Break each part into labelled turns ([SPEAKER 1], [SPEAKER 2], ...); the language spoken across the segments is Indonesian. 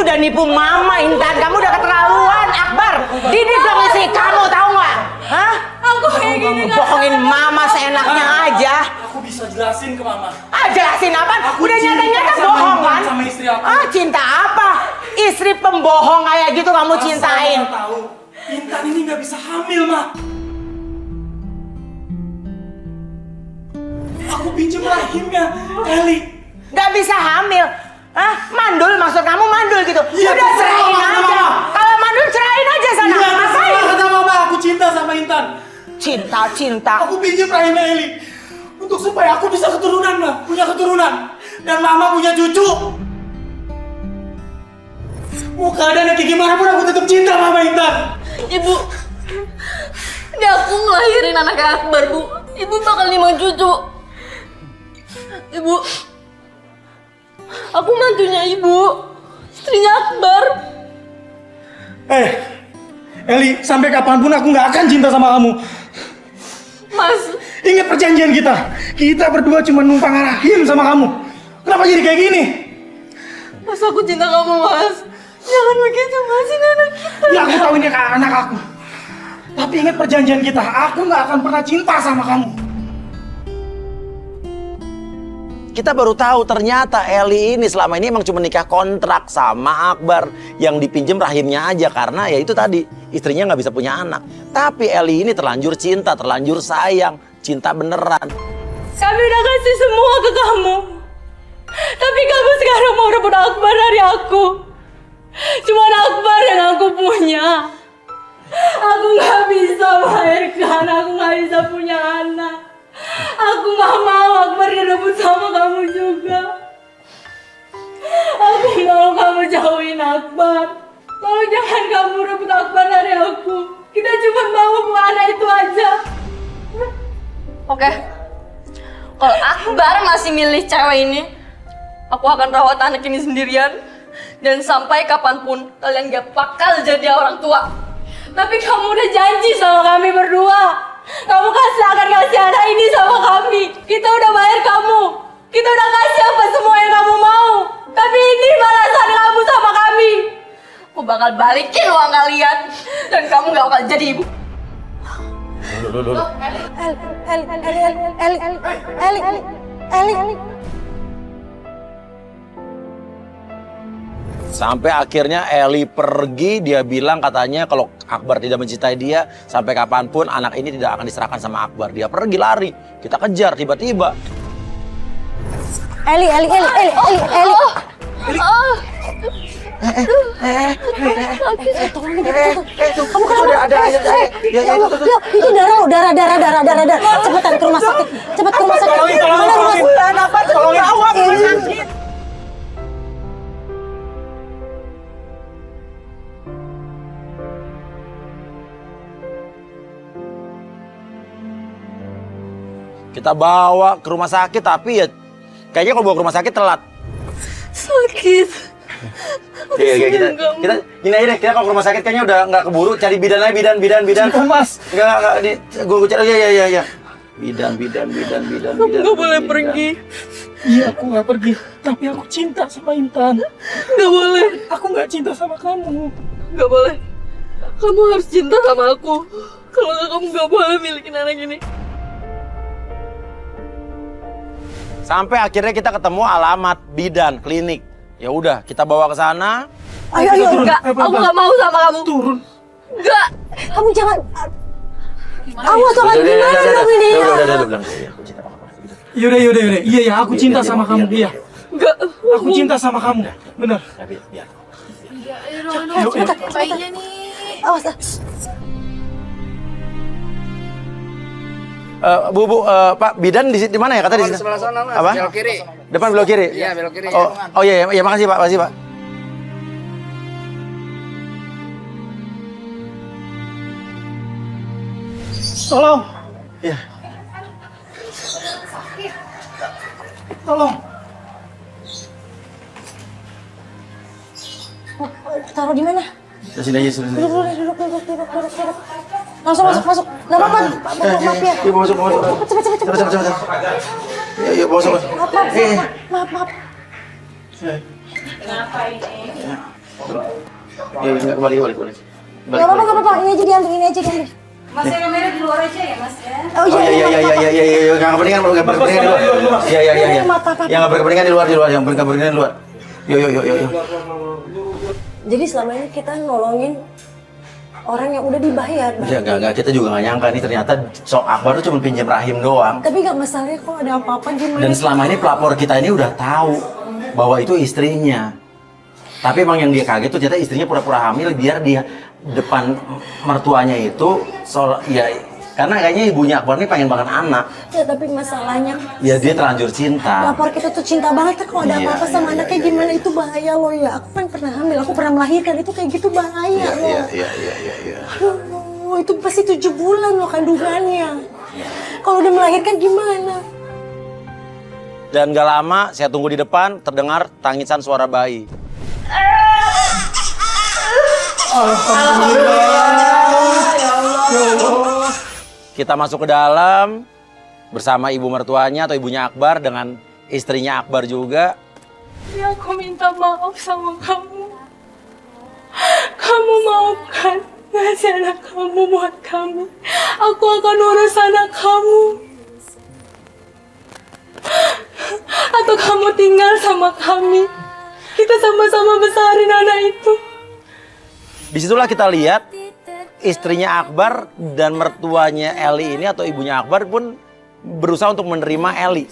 [SPEAKER 1] udah nipu mama, Intan. Kamu udah keterlaluan, Akbar. Didik dong istri kamu, tahu nggak? Hah?
[SPEAKER 2] Aku kayak gini kan.
[SPEAKER 1] Bohongin mama seenaknya aja.
[SPEAKER 3] Aku bisa jelasin ke mama.
[SPEAKER 1] Ah, jelasin apa? Udah nyata-nyata
[SPEAKER 3] sama
[SPEAKER 1] bohong
[SPEAKER 3] Intan,
[SPEAKER 1] kan?
[SPEAKER 3] sama istri aku.
[SPEAKER 1] Ah, cinta apa? Istri pembohong kayak gitu kamu cintain.
[SPEAKER 3] Asal tahu, Intan ini nggak bisa hamil, Ma. Aku pinjam rahimnya, Eli.
[SPEAKER 1] Nggak bisa hamil. Hah? Mandul maksud kamu mandul gitu?
[SPEAKER 3] Iya,
[SPEAKER 1] Udah
[SPEAKER 3] terserah
[SPEAKER 1] cerain
[SPEAKER 3] Mama.
[SPEAKER 1] aja. Kalau mandul cerain aja sana.
[SPEAKER 3] Iya,
[SPEAKER 1] Ngapain?
[SPEAKER 3] terserah kata Mama, aku cinta sama Intan.
[SPEAKER 1] Cinta.
[SPEAKER 3] Aku pinjam rahimnya Eli. Untuk supaya aku bisa keturunan, Ma. Punya keturunan. Dan Mama punya cucu. Mau keadaannya kayak gimana pun aku tetap cinta sama Intan.
[SPEAKER 2] Ibu, ini aku ngelahirin anak Akbar, Bu. Ibu bakal 5 cucu. Ibu, aku mantunya Ibu, istrinya Akbar.
[SPEAKER 3] Eli, sampai kapanpun aku nggak akan cinta sama kamu.
[SPEAKER 2] Mas,
[SPEAKER 3] Ingat perjanjian kita. Kita berdua cuma numpang rahim sama kamu. Kenapa jadi kayak gini?
[SPEAKER 2] Mas aku cinta kamu, Mas. Jangan begitu, Mas, ini anak kita.
[SPEAKER 3] Ya aku tahu ini anak aku. Tapi ingat perjanjian kita. Aku nggak akan pernah cinta sama kamu.
[SPEAKER 4] Kita baru tahu ternyata Eli ini selama ini emang cuma nikah kontrak sama Akbar. Yang dipinjem rahimnya aja karena ya itu tadi istrinya nggak bisa punya anak. Tapi Eli ini terlanjur cinta, terlanjur sayang, cinta beneran.
[SPEAKER 2] Kami udah kasih semua ke kamu. Tapi kamu sekarang mau rebut Akbar dari aku. Cuma Akbar yang aku punya. Aku nggak bisa melahirkan, aku nggak bisa punya anak. Aku nggak mau Akbar direbut sama kamu juga. Aku mau kamu jauhin Akbar. Tolong jangan kamu rebut Akbar dari aku. Kita cuma mau anak itu aja. Oke. Kalau Akbar masih milih cewek ini, aku akan rawat anak ini sendirian. Dan sampai kapanpun kalian gak bakal jadi orang tua. Tapi kamu udah janji sama kami berdua. Kamu akan kasih anak ini sama kami. Kita udah bayar kamu. Kita udah kasih apa semua yang kamu mau. Tapi ini balasan kamu sama kami. Aku bakal balikin uang kalian. Dan kamu gak bakal jadi ibu. Eli.
[SPEAKER 4] Sampai akhirnya Eli pergi, dia bilang katanya kalau Akbar tidak mencintai dia, sampai kapanpun anak ini tidak akan diserahkan sama Akbar. Dia pergi lari, kita kejar tiba-tiba.
[SPEAKER 5] Eli. Kamu kenapa?
[SPEAKER 4] Ada.
[SPEAKER 5] Itu darah. Cepetan ke rumah sakit. Cepet ke rumah sakit.
[SPEAKER 3] Tolongin.
[SPEAKER 4] Kita bawa ke rumah sakit, tapi ya kayaknya kalau bawa ke rumah sakit telat.
[SPEAKER 2] Sakit.
[SPEAKER 4] Kita gini aja deh, kita kalau ke rumah sakit kayaknya udah nggak keburu, cari bidan aja, bidan.
[SPEAKER 3] Mas.
[SPEAKER 4] Enggak, gue cari, ya. Bidan.
[SPEAKER 2] Kamu nggak boleh pergi.
[SPEAKER 3] Iya, aku nggak pergi. Tapi aku cinta sama Intan.
[SPEAKER 2] Nggak boleh.
[SPEAKER 3] Aku nggak cinta sama kamu.
[SPEAKER 2] Nggak boleh. Kamu harus cinta sama aku. Kalau nggak, kamu nggak boleh milikin anak ini.
[SPEAKER 4] Sampai akhirnya kita ketemu alamat bidan klinik. Ya udah, kita bawa ke sana.
[SPEAKER 5] Ayo.
[SPEAKER 2] Enggak, aku nggak mau sama kamu.
[SPEAKER 3] Turun.
[SPEAKER 2] Enggak.
[SPEAKER 5] Kamu jangan. Awas tuh kan gimana dong ini?
[SPEAKER 3] Yaudah. Iya, aku cinta sama kamu. Iya.
[SPEAKER 2] Enggak.
[SPEAKER 3] Aku cinta sama kamu. Bener. Ayo.
[SPEAKER 2] Baiknya nih.
[SPEAKER 5] Awas.
[SPEAKER 4] Bu, Pak, bidan di mana ya? Kata di sini.
[SPEAKER 6] Sebelah sana, Mas.
[SPEAKER 4] Apa?
[SPEAKER 6] Belok kiri.
[SPEAKER 4] Depan belok kiri.
[SPEAKER 6] Iya, belok kiri.
[SPEAKER 4] Oh iya, makasih Pak.
[SPEAKER 3] Tolong.
[SPEAKER 4] Iya.
[SPEAKER 3] Tolong.
[SPEAKER 5] Taruh di mana?
[SPEAKER 4] Di sini aja, sini.
[SPEAKER 5] Duduk. Langsung masuk. Nggak apa-apa. Maaf ya.
[SPEAKER 4] Iya, masuk. Cepet. Iya, masuk.
[SPEAKER 5] Maaf.
[SPEAKER 4] Kenapa ini? Ya, kembali.
[SPEAKER 5] Gak apa-apa, ini aja diambil,
[SPEAKER 2] Mas yang kamera di luar aja ya mas ya.
[SPEAKER 5] Oh
[SPEAKER 4] iya, yang berkepentingan di luar. Iya. Yang berkepentingan di luar, yang berkepentingan di luar. Yuk.
[SPEAKER 5] Jadi selama ini kita nolongin orang yang udah dibayar.
[SPEAKER 4] Ya enggak, kita juga nggak nyangka nih ternyata Sok Akbar tuh cuma pinjam rahim doang.
[SPEAKER 5] Tapi gak masalahnya kok ada apa-apa gimana?
[SPEAKER 4] Dan selama ini pelapor kita ini udah tahu bahwa itu istrinya. Tapi emang yang dia kaget tuh ternyata istrinya pura-pura hamil biar dia depan mertuanya itu karena kayaknya ibunya Akbar ini pengen banget anak.
[SPEAKER 5] Ya tapi masalahnya
[SPEAKER 4] Ya dia terlanjur cinta.
[SPEAKER 5] lapor kita tuh cinta banget kan, kalau ada
[SPEAKER 4] Iya,
[SPEAKER 5] apa-apa sama
[SPEAKER 4] iya,
[SPEAKER 5] anaknya
[SPEAKER 4] iya.
[SPEAKER 5] gimana itu bahaya loh ya. Aku kan pernah hamil, aku pernah melahirkan, itu kayak gitu bahaya loh.
[SPEAKER 4] Iya.
[SPEAKER 5] Aduh, itu pasti 7 bulan loh kandungannya. Kalau udah melahirkan gimana?
[SPEAKER 4] Dan gak lama saya tunggu di depan terdengar tangisan suara bayi. Kita masuk ke dalam bersama ibu mertuanya atau ibunya Akbar dengan istrinya Akbar juga.
[SPEAKER 2] Ya aku minta maaf sama kamu. Kamu maafkan ngasih anak kamu buat kami. Aku akan urus anak kamu. Atau kamu tinggal sama kami. Kita sama-sama besarin anak itu.
[SPEAKER 4] Disitulah kita lihat istrinya Akbar dan mertuanya Eli ini atau ibunya Akbar pun berusaha untuk menerima Eli.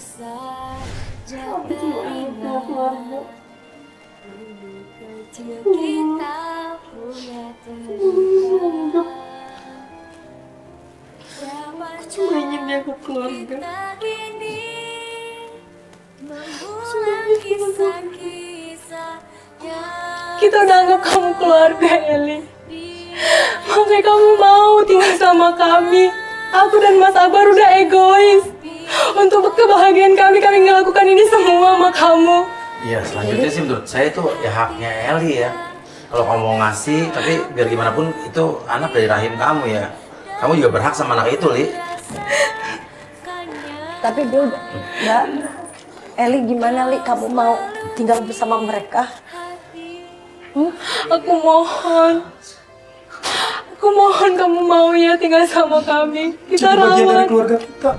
[SPEAKER 2] Aku cuma ingin dia ke keluarga. Kita udah anggap kamu keluarga, Eli. Makanya kamu mau tinggal sama kami. Aku dan Mas Akbar udah egois. Untuk kebahagiaan kami ngelakukan ini semua sama kamu.
[SPEAKER 4] Iya, selanjutnya sih menurut saya itu ya haknya Eli ya. Kalau kamu mau ngasih, tapi biar gimana pun itu anak dari rahim kamu ya. Kamu juga berhak sama anak itu, Li.
[SPEAKER 5] Tapi dia udah, Mbak, Eli gimana Li, kamu mau tinggal bersama mereka?
[SPEAKER 2] Aku mohon kamu mau ya tinggal sama kami. Kita
[SPEAKER 3] Jadi bagian dari
[SPEAKER 2] rawat.
[SPEAKER 3] keluarga kita.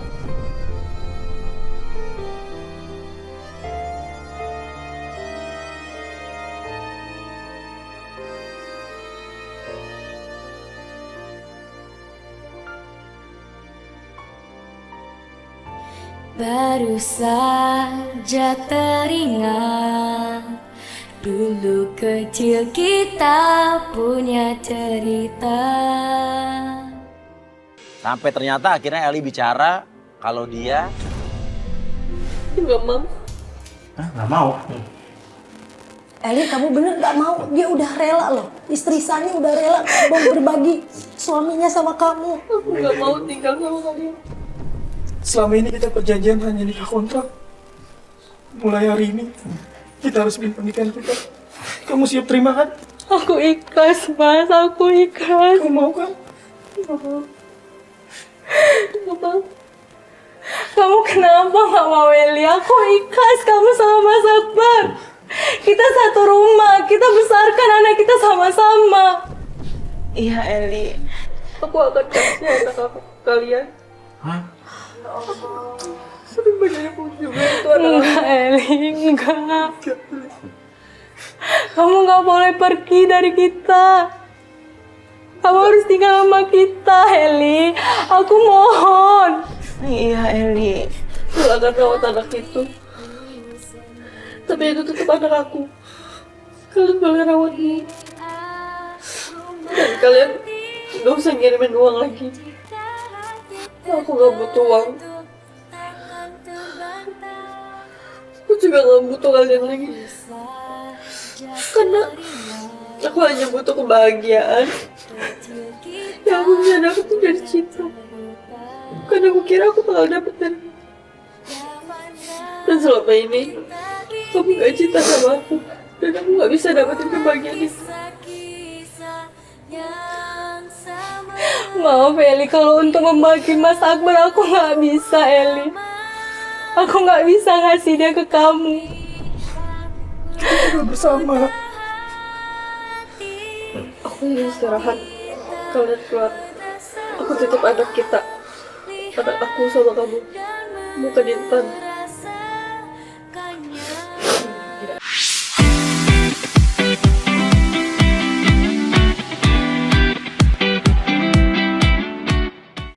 [SPEAKER 6] Baru saja teringat dulu kecil kita punya cerita.
[SPEAKER 4] Sampai ternyata akhirnya Eli bicara kalau dia
[SPEAKER 2] Enggak mau.
[SPEAKER 4] nggak mau.
[SPEAKER 5] Eli, kamu bener gak mau? Dia udah rela loh. Istri Sani udah rela mau berbagi suaminya sama kamu.
[SPEAKER 2] Aku nggak mau tinggal sama kalian.
[SPEAKER 3] Selama ini kita perjanjian hanya nikah kontrak. Mulai hari ini kita harus bikin pernikahan kita. Kamu siap terima kan?
[SPEAKER 2] Aku ikhlas, Mas. Aku ikhlas.
[SPEAKER 3] Kamu mau kan?
[SPEAKER 2] Nggak mau. Kamu kenapa nggak mau, Eli? Aku ikhlas kamu sama Mas Akbar. Kita satu rumah. Kita besarkan anak kita sama-sama.
[SPEAKER 1] Iya, Eli.
[SPEAKER 2] Aku akan kasih anak aku ke kalian.
[SPEAKER 4] Hah?
[SPEAKER 2] Sering banyak pun juga itu anak. Enggak, Eli. Enggak. Kamu nggak boleh pergi dari kita. Kamu harus tinggal sama kita, Eli. Aku mohon.
[SPEAKER 1] Iya, Eli.
[SPEAKER 2] Silakan rawat anak itu. Tapi itu tetap anak aku. Kalian boleh rawat dia. Dan kalian gak usah ngirimin uang lagi. Aku gak butuh uang. Aku juga gak butuh kalian lagi. Karena aku hanya butuh kebahagiaan. Yang aku bisa dapet itu dari cinta. Karena aku kira aku bakal dapet dari. Dan selama ini kamu gak cinta sama aku. Dan aku gak bisa dapetin kebahagiaan itu. Maaf Eli, kalau untuk membagi Mas Akbar aku gak bisa, Eli. Aku gak bisa ngasih dia ke kamu.
[SPEAKER 3] Kita udah bersama.
[SPEAKER 2] Ini istirahat. Kalian keluar. Aku titip anak kita. Anak aku sama kamu. Bukan Intan.